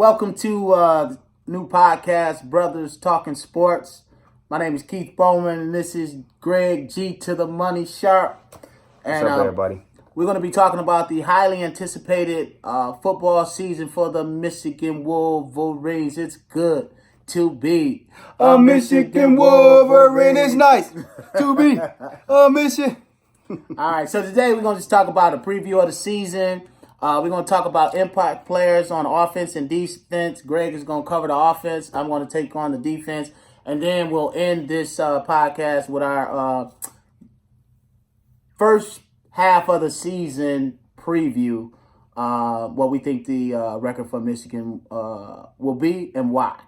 Welcome to the new podcast, Brothers Talking Sports. My name is Keith Bowman, and this is Greg G to the Money Sharp. And, What's up, everybody? We're going to be talking about the highly anticipated football season for the Michigan Wolverines. It's good to be a Michigan Wolverine. It's nice to be a Michigan. All right, so today we're going to just talk about a preview of the season. We're going to talk about impact players on offense and defense. Greg is going to cover the offense. I'm going to take on the defense. And then we'll end this podcast with our first half of the season preview, what we think the record for Michigan will be and why.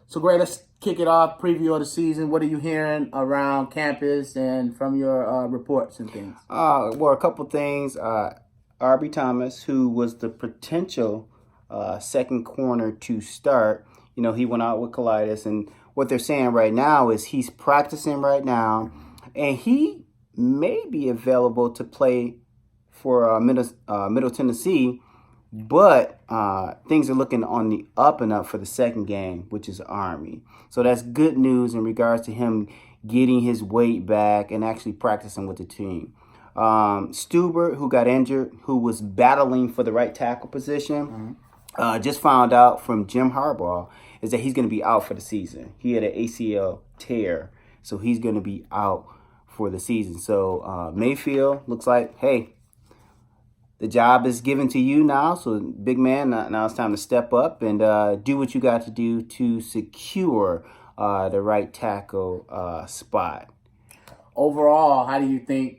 So, Greg, let's kick it off. Preview of the season. What are you hearing around campus and from your reports and things? Well, a couple things. Arby Thomas, who was the potential second corner to start, he went out with colitis, and what they're saying right now is he's practicing right now, and he may be available to play for Middle Tennessee, but things are looking on the up and up for the second game, which is Army. So that's good news in regards to him getting his weight back and actually practicing with the team. Stubert, who got injured, who was battling for the right tackle position, just found out from Jim Harbaugh is that he's going to be out for the season. He had an ACL tear, so he's going to be out for the season. So Mayfield looks like, hey, the job is given to you now. So big man, now it's time to step up and do what you got to do to secure the right tackle spot. Overall, how do you think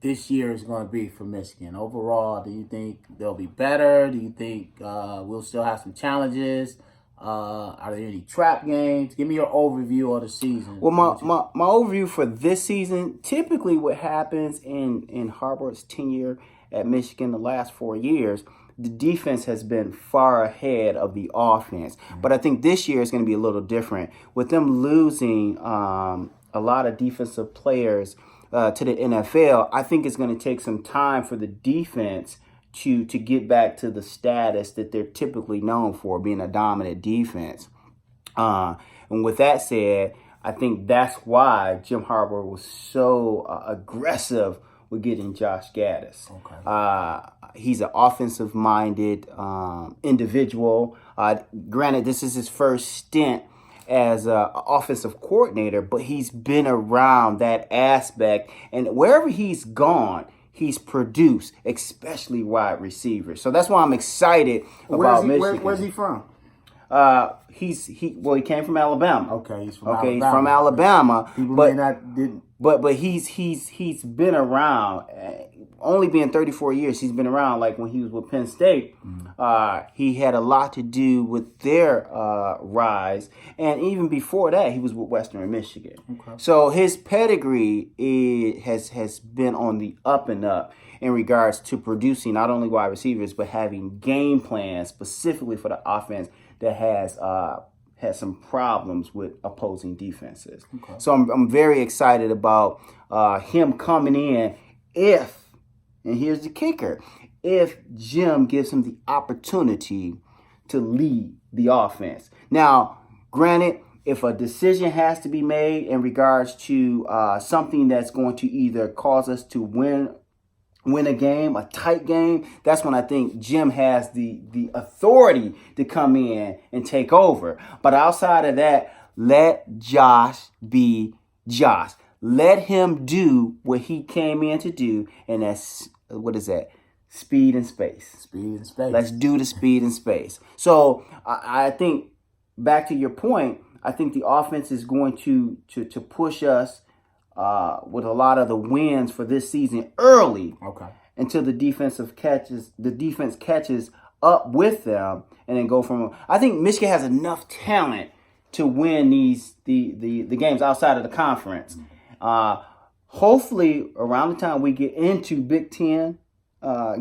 this year is going to be for Michigan? Overall, do you think they'll be better? Do you think we'll still have some challenges? Are there any trap games? Give me your overview of the season. Well, my overview for this season, typically what happens in Harbaugh's tenure at Michigan the last 4 years, the defense has been far ahead of the offense. But I think this year is going to be a little different. With them losing a lot of defensive players to the NFL, I think it's going to take some time for the defense to get back to the status that they're typically known for, being a dominant defense. And with that said, I think that's why Jim Harbaugh was so aggressive with getting Josh Gaddis. Okay. He's an offensive-minded individual. Granted, this is his first stint as an offensive coordinator, but he's been around that aspect. And wherever he's gone, he's produced, especially wide receivers. So that's why I'm excited about Michigan. Where's he from? He came from Alabama. Okay, he's from Alabama. He's from Alabama. Didn't. But he's been around. Only being 34 years, he's been around. Like when he was with Penn State, he had a lot to do with their rise, and even before that, he was with Western Michigan. Okay. So his pedigree has been on the up and up in regards to producing not only wide receivers but having game plans specifically for the offense that has some problems with opposing defenses. Okay. So I'm very excited about him coming in and here's the kicker, if Jim gives him the opportunity to lead the offense. Now, granted, if a decision has to be made in regards to something that's going to either cause us to win a game, a tight game, that's when I think Jim has the authority to come in and take over. But outside of that, let Josh be Josh. Let him do what he came in to do, and that's, what is that? Speed and space. Speed and space. Let's do the speed and space. So I think, back to your point, I think the offense is going to push us with a lot of the wins for this season early. Okay. Until the defense catches up with them and then go from. I think Michigan has enough talent to win the games outside of the conference. Hopefully, around the time we get into Big Ten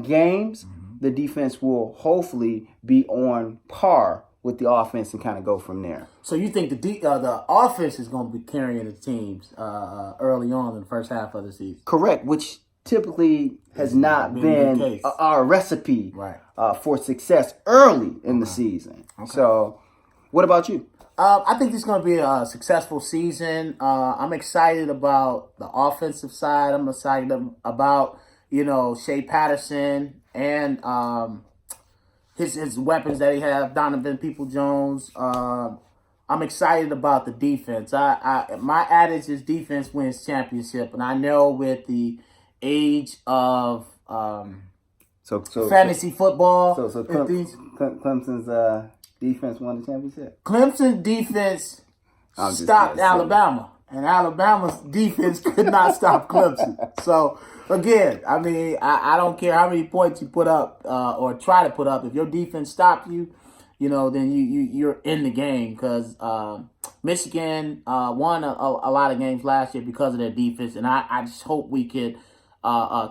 games, the defense will hopefully be on par with the offense and kind of go from there. So you think the offense is going to be carrying the teams early on in the first half of the season? Correct, which typically has not been our recipe. Right. for success early in the season. So, what about you? I think this is going to be a successful season. I'm excited about the offensive side. I'm excited about, Shea Patterson and his weapons that he have, Donovan Peoples-Jones. I'm excited about the defense. My adage is defense wins championship, and I know with the age of fantasy football, So Clemson's defense won the championship. Clemson defense stopped Alabama, and Alabama's defense could not stop Clemson. So again, I mean, I don't care how many points you put up or try to put up. If your defense stops you, then you're in the game, because Michigan won a lot of games last year because of their defense, and I just hope we could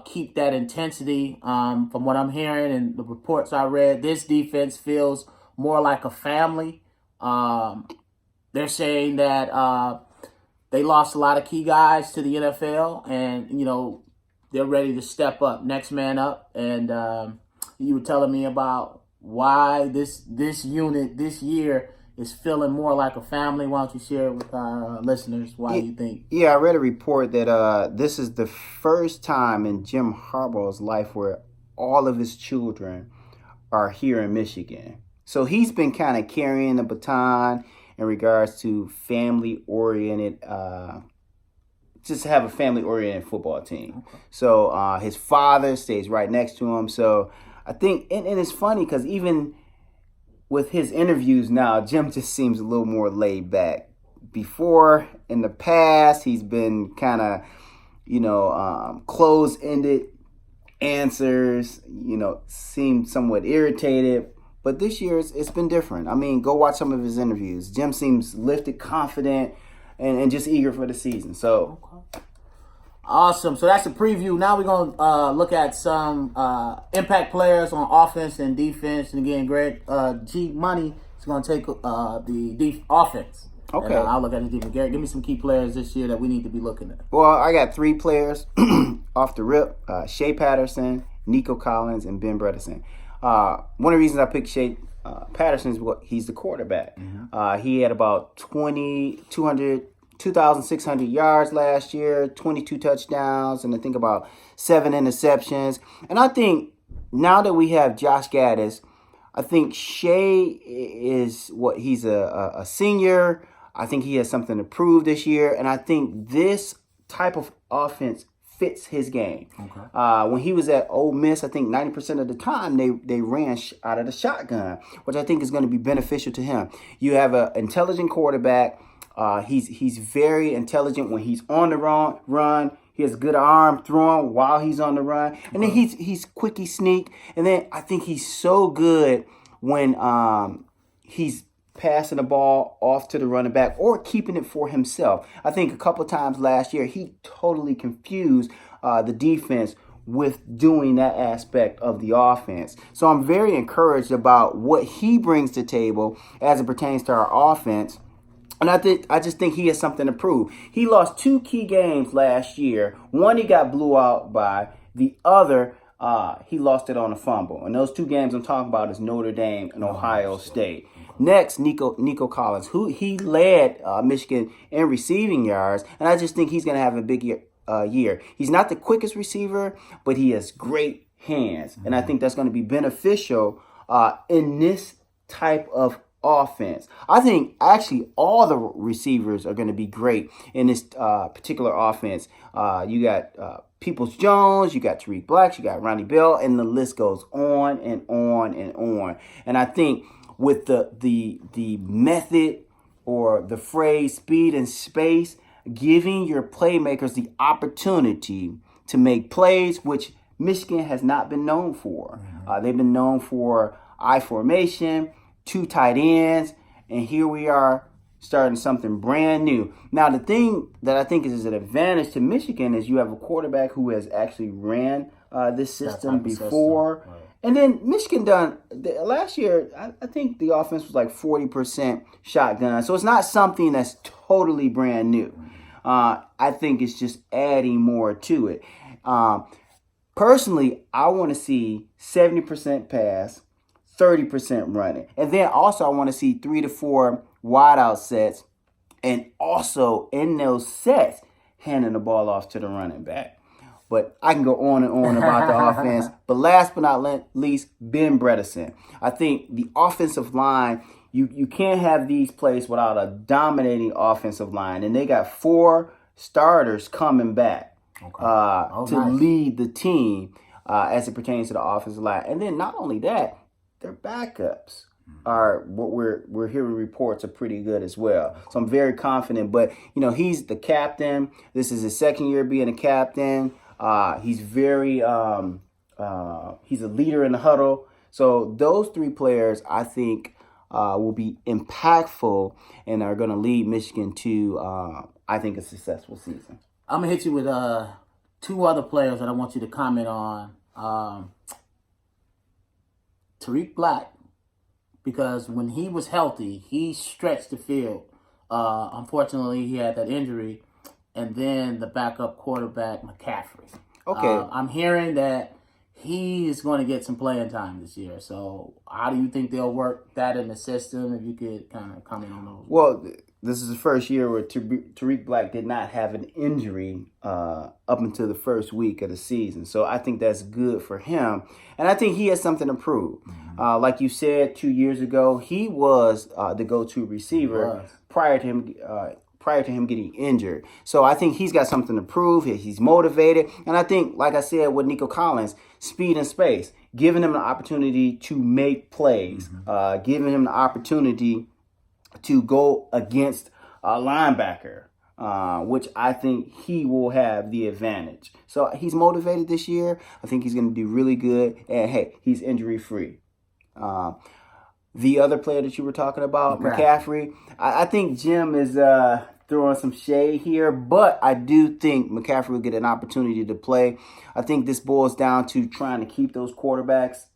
keep that intensity. From what I'm hearing and the reports I read, this defense feels more like a family. They're saying that they lost a lot of key guys to the NFL, and they're ready to step up, next man up. And you were telling me about why this unit this year is feeling more like a family. Why don't you share it with our listeners why you think? Yeah, I read a report that this is the first time in Jim Harbaugh's life where all of his children are here in Michigan. So he's been kind of carrying the baton in regards to family-oriented, just have a family-oriented football team. Okay. So his father stays right next to him. So I think, and it's funny because even with his interviews now, Jim just seems a little more laid back. Before, in the past, he's been kind of, closed-ended answers, seemed somewhat irritated. But this year, it's been different. I mean, go watch some of his interviews. Jim seems lifted, confident, and just eager for the season. So, awesome. So that's a preview. Now we're going to look at some impact players on offense and defense. And again, Greg, G Money is going to take the offense. Okay. And, I'll look at the defense. Garrett, give me some key players this year that we need to be looking at. Well, I got 3 players off the rip. Shea Patterson, Nico Collins, and Ben Bredeson. One of the reasons I picked Shea Patterson is he's the quarterback. Mm-hmm. He had about 2,600 yards last year, 22 touchdowns, and I think about 7 interceptions. And I think now that we have Josh Gaddis, I think Shea is he's a senior. I think he has something to prove this year, and I think this type of offense fits his game. Okay. When he was at Ole Miss, I think 90% of the time they ran out of the shotgun, which I think is going to be beneficial to him. You have an intelligent quarterback. He's very intelligent when he's on the run. He has good arm throwing while he's on the run, and then he's quicky sneak. And then I think he's so good when he's passing the ball off to the running back or keeping it for himself. I think a couple times last year, he totally confused the defense with doing that aspect of the offense. So I'm very encouraged about what he brings to the table as it pertains to our offense. And I just think he has something to prove. He lost 2 key games last year. One he got blew out by. The other, he lost it on a fumble. And those 2 games I'm talking about is Notre Dame and Ohio State. Next, Nico Collins, who he led Michigan in receiving yards, and I just think he's going to have a big year. He's not the quickest receiver, but he has great hands, and I think that's going to be beneficial in this type of offense. I think actually all the receivers are going to be great in this particular offense. You got Peoples-Jones, you got Tariq Blacks, you got Ronnie Bell, and the list goes on and on and on. And I think with the method or the phrase speed and space, giving your playmakers the opportunity to make plays, which Michigan has not been known for. They've been known for I formation, 2 tight ends, and here we are starting something brand new. Now, the thing that I think is an advantage to Michigan is you have a quarterback who has actually ran this system before. Right. And then Michigan last year, I think the offense was like 40% shotgun. So it's not something that's totally brand new. I think it's just adding more to it. Personally, I want to see 70% pass, 30% running. And then also I want to see 3 to 4 wide out sets, and also in those sets, handing the ball off to the running back. But I can go on and on about the offense. But last but not least, Ben Bredeson. I think the offensive line, you can't have these plays without a dominating offensive line. And they got 4 starters coming back to lead the team as it pertains to the offensive line. And then not only that, their backups are what we're hearing reports are pretty good as well. So I'm very confident. But he's the captain. This is his second year being a captain. He's very he's a leader in the huddle. So those 3 players, I think, will be impactful and are going to lead Michigan to, I think, a successful season. I'm gonna hit you with 2 other players that I want you to comment on. Tarik Black, because when he was healthy, he stretched the field. Unfortunately, he had that injury. And then the backup quarterback, McCaffrey. Okay. I'm hearing that he is going to get some playing time this year. So how do you think they'll work that in the system? If you could kind of comment on those. Well, this is the first year where Tarik Black did not have an injury up until the first week of the season. So I think that's good for him. And I think he has something to prove. Mm-hmm. Like you said, 2 years ago, he was the go-to receiver prior to him getting injured. So I think he's got something to prove. He's motivated. And I think, like I said with Nico Collins, speed and space, giving him the opportunity to make plays, giving him the opportunity to go against a linebacker, which I think he will have the advantage. So he's motivated this year. I think he's going to do really good. And, hey, he's injury-free. The other player that you were talking about, McCaffrey, I think Jim is throwing some shade here, but I do think McCaffrey will get an opportunity to play. I think this boils down to trying to keep those quarterbacks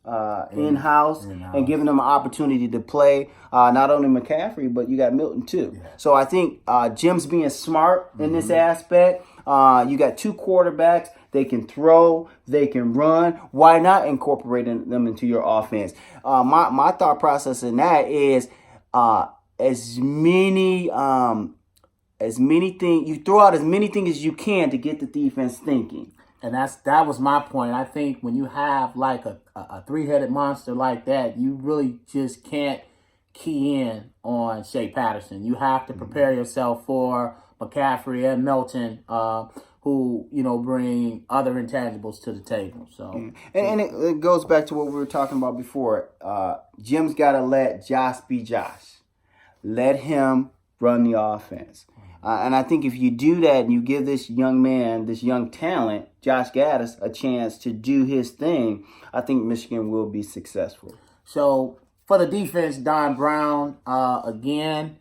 in-house and giving them an opportunity to play. Not only McCaffrey, but you got Milton too. Yeah. So I think Jim's being smart in this aspect. You got 2 quarterbacks. They can throw, they can run. Why not incorporate them into your offense? My thought process in that is as many things, you throw out as many things as you can to get the defense thinking. And that was my point. I think when you have like a 3-headed monster like that, you really just can't key in on Shea Patterson. You have to prepare yourself for McCaffrey and Milton, who bring other intangibles to the table. So, and it goes back to what we were talking about before. Jim's got to let Josh be Josh. Let him run the offense. And I think if you do that and you give this young man, this young talent, Josh Gaddis, a chance to do his thing, I think Michigan will be successful. So for the defense, Don Brown, again,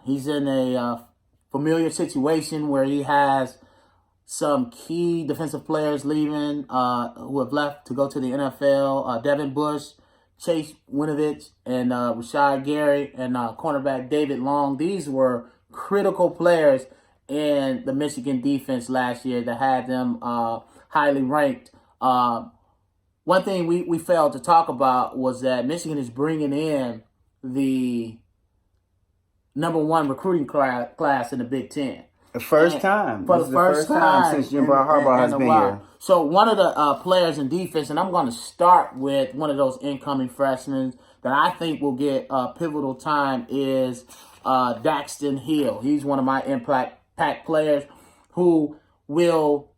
he's in a familiar situation where he has some key defensive players leaving who have left to go to the NFL. Devin Bush, Chase Winovich, and Rashad Gary, and cornerback David Long. These were critical players in the Michigan defense last year that had them highly ranked. One thing we failed to talk about was that Michigan is bringing in the number 1 recruiting class in the Big Ten. The first time. For the first time since Jim Harbaugh has been here. So one of the players in defense, and I'm going to start with one of those incoming freshmen that I think will get pivotal time, is Daxton Hill. He's one of my impact players who will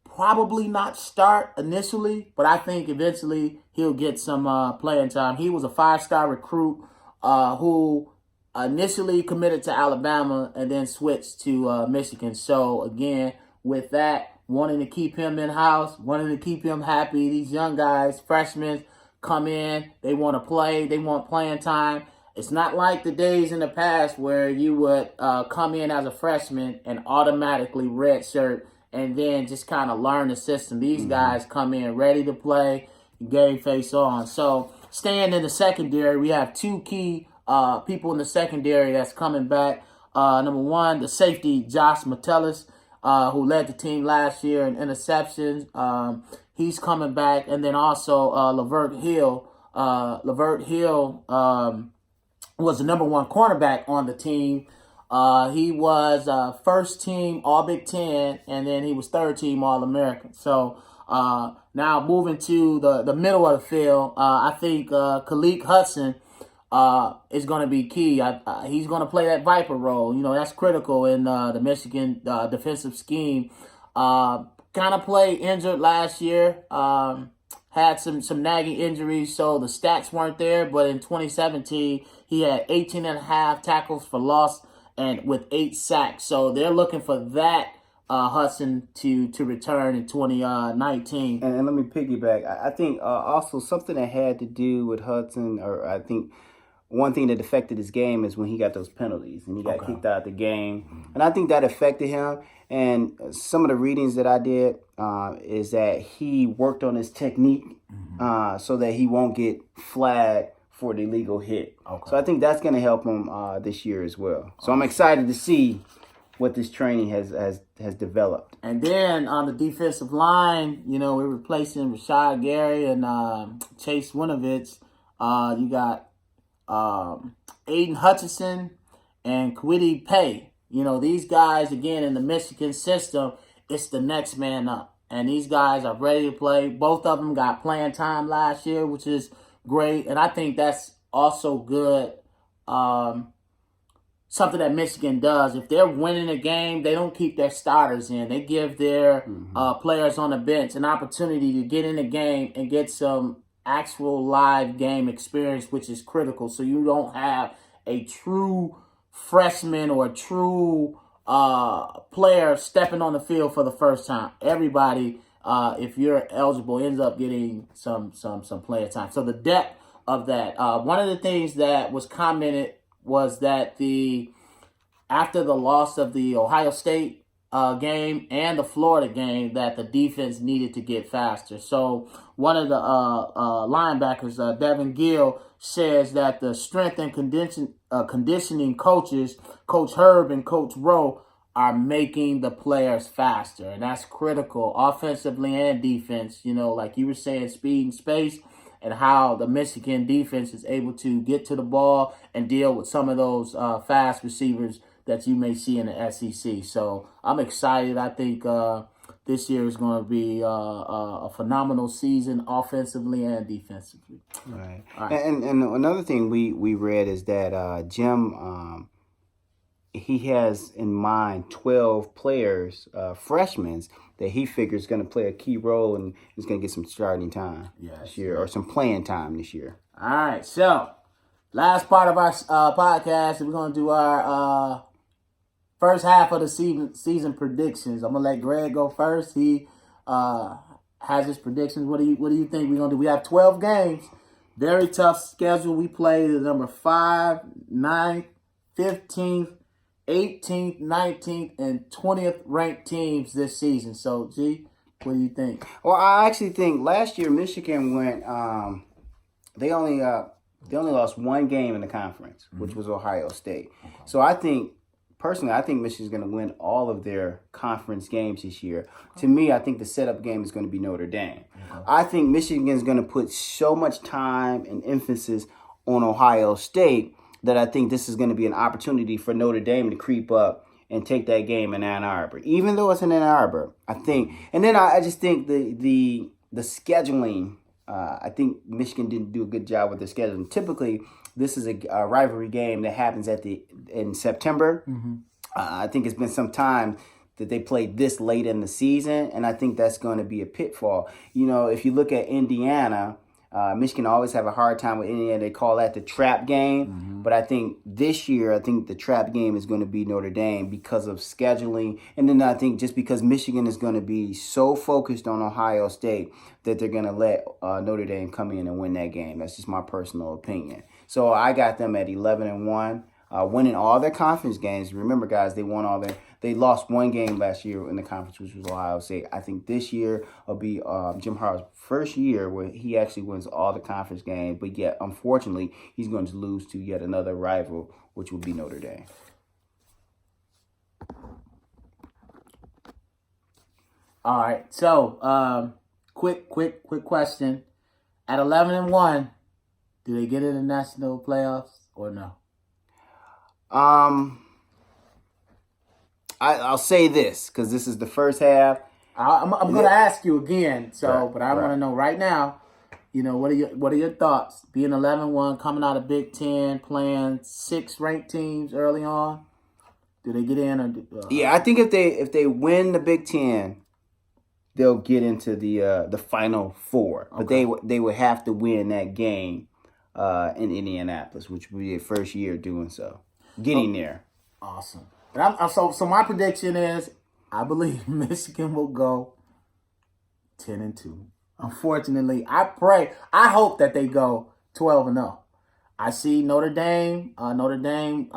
probably not start initially, but I think eventually he'll get some playing time. He was a 5-star recruit who initially committed to Alabama and then switched to Michigan. So again, with that, wanting to keep him in-house, wanting to keep him happy. These young guys, freshmen, come in, they want to play, they want playing time. It's not like the days in the past where you would come in as a freshman and automatically redshirt and then just kind of learn the system. These guys come in ready to play, game face on. So staying in the secondary, we have 2 key people in the secondary that's coming back. Number 1, the safety, Josh Metellus. who led the team last year in interceptions. He's coming back. And then also Lavert Hill. Lavert Hill was the number one cornerback on the team. He was first team All Big Ten, and then he was third team All American. So now moving to the middle of the field, I think Khaleke Hudson is going to be key. He's going to play that Viper role. That's critical in the Michigan defensive scheme. Kind of played injured last year. Had some nagging injuries, so the stats weren't there. But in 2017, he had 18 and a half tackles for loss and with 8 sacks. So they're looking for that Hudson to return in 2019. And let me piggyback. I think also something that had to do with Hudson, or I think one thing that affected his game is when he got those penalties and he got kicked out of the game. And I think that affected him. And some of the readings that I did is that he worked on his technique so that he won't get flagged for the illegal hit. So I think that's going to help him this year as well. So I'm excited to see what this training has developed. And then on the defensive line, we're replacing Rashad Gary and Chase Winovich. You got Aiden Hutchinson and Kwity Paye. These guys, again, in the Michigan system, it's the next man up. And these guys are ready to play. Both of them got playing time last year, which is great. And I think that's also good. Something that Michigan does. If they're winning a game, they don't keep their starters in. They give their players on the bench an opportunity to get in the game and get some actual live game experience, which is critical. So you don't have a true freshman or a true player stepping on the field for the first time. Everybody, if you're eligible, ends up getting some player time. So the depth of that. One of the things that was commented was that after the loss of the Ohio State game and the Florida game, that the defense needed to get faster. So one of the linebackers, Devin Gill, says that the strength and conditioning coaches, Coach Herb and Coach Rowe, are making the players faster. And that's critical offensively and defense, like you were saying, speed and space, and how the Michigan defense is able to get to the ball and deal with some of those fast receivers that you may see in the SEC. So I'm excited. I think this year is going to be a phenomenal season offensively and defensively. Right. And another thing we read is that Jim, he has in mind 12 players, freshmen, that he figures going to play a key role and is going to get some starting time this year, or some playing time this year. All right. So last part of our podcast, we're going to do our first half of the season predictions. I'm going to let Greg go first. He has his predictions. What do you think we're going to do? We have 12 games. Very tough schedule. We play the number 5, 9th, 15th, 18th, 19th, and 20th ranked teams this season. So, G, what do you think? Well, I actually think last year Michigan went. They only lost one game in the conference, which was Ohio State. Okay. So I think Michigan's going to win all of their conference games this year. Okay. To me, I think the setup game is going to be Notre Dame. Okay. I think Michigan's going to put so much time and emphasis on Ohio State that I think this is going to be an opportunity for Notre Dame to creep up and take that game in Ann Arbor. Even though it's in Ann Arbor, I think. And then I just think the scheduling, I think Michigan didn't do a good job with the scheduling. Typically, this is a rivalry game that happens in September. Mm-hmm. I think it's been some time that they played this late in the season, and I think that's going to be a pitfall. If you look at Indiana, Michigan always have a hard time with Indiana. They call that the trap game. Mm-hmm. But I think this year, the trap game is going to be Notre Dame because of scheduling. And then I think just because Michigan is going to be so focused on Ohio State that they're going to let Notre Dame come in and win that game. That's just my personal opinion. So I got them at 11-1, winning all their conference games. Remember, guys, they lost one game last year in the conference, which was Ohio State. I think this year will be Jim Harbaugh's first year where he actually wins all the conference games. But yet, unfortunately, he's going to lose to yet another rival, which will be Notre Dame. All right. So, quick question. At 11-1, do they get in the national playoffs or no? I'll say this because this is the first half. I'm going to ask you again. So, Right, but I want to know right now. What are your thoughts? Being 11-1, coming out of Big Ten, playing 6 ranked teams early on. Do they get in or? Yeah, I think if they win the Big Ten, they'll get into the Final Four. But they would have to win that game in Indianapolis, which would be their first year doing so, getting there. Awesome. But so my prediction is I believe Michigan will go 10-2. Unfortunately, I hope that they go 12-0. I see Notre Dame. Notre Dame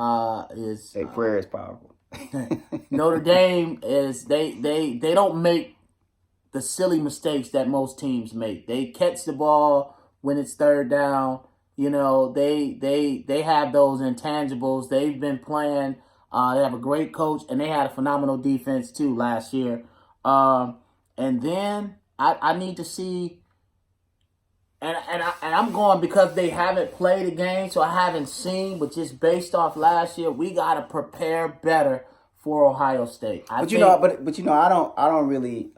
is prayer is powerful. Notre Dame is they don't make the silly mistakes that most teams make. They catch the ball when it's third down. They have those intangibles. They've been playing. They have a great coach, and they had a phenomenal defense too last year. And then I need to see, and I'm going because they haven't played a game, so I haven't seen. But just based off last year, we got to prepare better for Ohio State. I don't really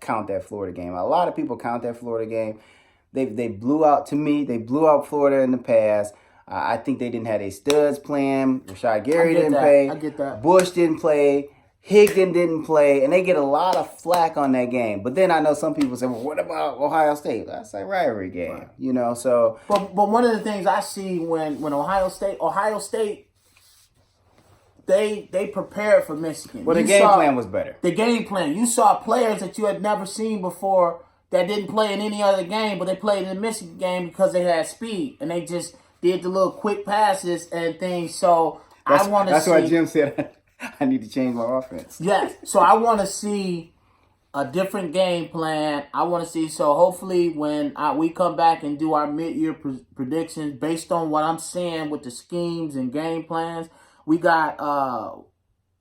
count that Florida game. A lot of people count that Florida game. They blew out Florida in the past. I think they didn't have their studs playing. Rashad Gary didn't play. I get that. Bush didn't play. Higdon didn't play, and they get a lot of flack on that game. But then I know some people say, well, what about Ohio State? That's a rivalry game, right. So. But one of the things I see when Ohio State, they prepared for Michigan. Well, the game plan was better. The game plan. You saw players that you had never seen before that didn't play in any other game, but they played in the Michigan game because they had speed, and they just did the little quick passes and things. So I want to see. That's why Jim said, I need to change my offense. Yes. So I want to see a different game plan. I want to see. So hopefully when we come back and do our mid-year predictions based on what I'm seeing with the schemes and game plans, we got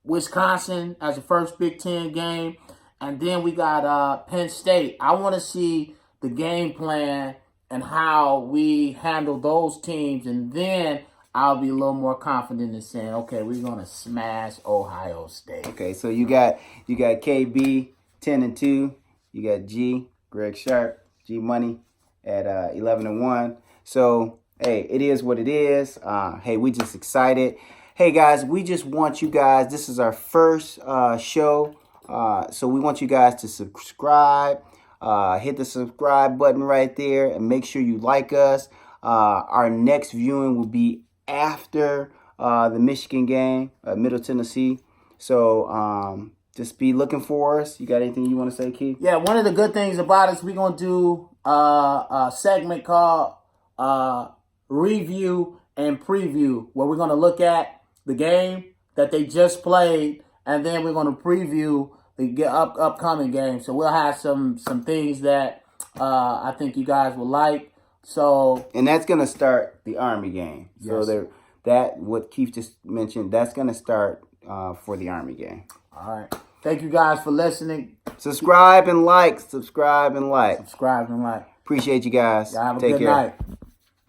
Wisconsin as the first Big Ten game. And then we got Penn State. I want to see the game plan and how we handle those teams. And then I'll be a little more confident in saying, okay, we're gonna smash Ohio State. Okay, so you got KB 10-2, you got Greg Sharp, G Money at 11-1. So hey, it is what it is. Hey, we just excited. Hey guys, we just want you guys. This is our first show, so we want you guys to subscribe. Hit the subscribe button right there, and make sure you like us. Our next viewing will be after the Michigan game, Middle Tennessee. So just be looking for us. You got anything you want to say, Keith? Yeah, one of the good things about it is we're going to do a segment called Review and Preview, where we're going to look at the game that they just played, and then we're going to preview the upcoming game. So we'll have some things that I think you guys will like. So, and that's going to start the Army game. Yes. So that what Keith just mentioned, that's going to start for the Army game. All right. Thank you guys for listening. Subscribe and like. Subscribe and like. Appreciate you guys. Y'all have a Take good care. night.